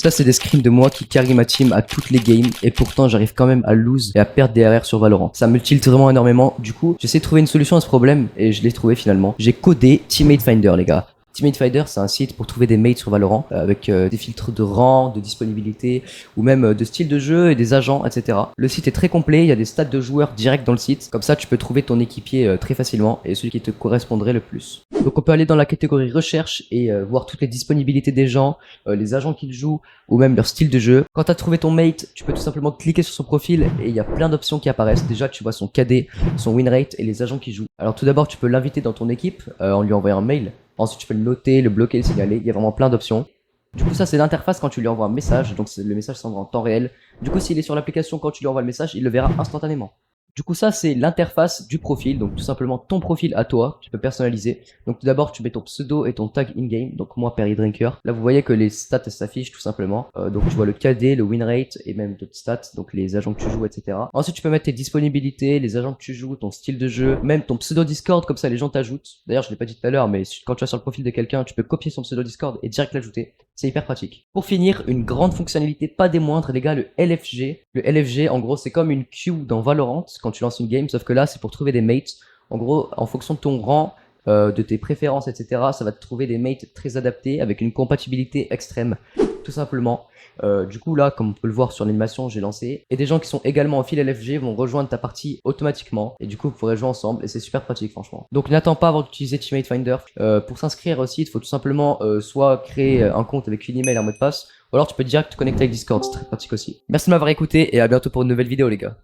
Ça, c'est des screens de moi qui carry ma team à toutes les games et pourtant j'arrive quand même à lose et à perdre des RR sur Valorant. Ça me tilte vraiment énormément. Du coup, j'essaie de trouver une solution à ce problème et je l'ai trouvé finalement. J'ai codé Teammate Finder, les gars. Teammate Finder, c'est un site pour trouver des mates sur Valorant avec des filtres de rang, de disponibilité ou même de style de jeu et des agents, etc. Le site est très complet, il y a des stats de joueurs direct dans le site. Comme ça, tu peux trouver ton équipier très facilement et celui qui te correspondrait le plus. Donc on peut aller dans la catégorie recherche et voir toutes les disponibilités des gens, les agents qu'ils jouent ou même leur style de jeu. Quand tu as trouvé ton mate, tu peux tout simplement cliquer sur son profil et il y a plein d'options qui apparaissent. Déjà, tu vois son KD, son win rate et les agents qu'il joue. Alors tout d'abord, tu peux l'inviter dans ton équipe en lui envoyant un mail. Ensuite, tu peux le noter, le bloquer, le signaler. Il y a vraiment plein d'options. Du coup, ça, c'est l'interface quand tu lui envoies un message. Donc, le message s'envoie en temps réel. Du coup, s'il est sur l'application, quand tu lui envoies le message, il le verra instantanément. Du coup, ça, c'est l'interface du profil. Donc, tout simplement, ton profil à toi. Tu peux personnaliser. Donc, tout d'abord, tu mets ton pseudo et ton tag in-game. Donc, moi, Perry Drinker. Là, vous voyez que les stats s'affichent tout simplement. Donc, tu vois le KD, le win rate et même d'autres stats. Donc, les agents que tu joues, etc. Ensuite, tu peux mettre tes disponibilités, les agents que tu joues, ton style de jeu, même ton pseudo Discord. Comme ça, les gens t'ajoutent. D'ailleurs, je l'ai pas dit tout à l'heure, mais quand tu vas sur le profil de quelqu'un, tu peux copier son pseudo Discord et direct l'ajouter. C'est hyper pratique. Pour finir, une grande fonctionnalité, pas des moindres, les gars, le LFG. Le LFG, en gros, c'est comme une queue dans Valorant quand tu lances une game, sauf que là, c'est pour trouver des mates. En gros, en fonction de ton rang, de tes préférences, etc., ça va te trouver des mates très adaptés avec une compatibilité extrême, tout simplement. Du coup, là, comme on peut le voir sur l'animation, j'ai lancé. Et des gens qui sont également en fil LFG vont rejoindre ta partie automatiquement. Et du coup, vous pourrez jouer ensemble. Et c'est super pratique, franchement. Donc, n'attends pas avant d'utiliser Teammate Finder. Pour s'inscrire au site, il faut tout simplement soit créer un compte avec une email en mot de passe, ou alors tu peux direct te connecter avec Discord. C'est très pratique aussi. Merci de m'avoir écouté et à bientôt pour une nouvelle vidéo, les gars.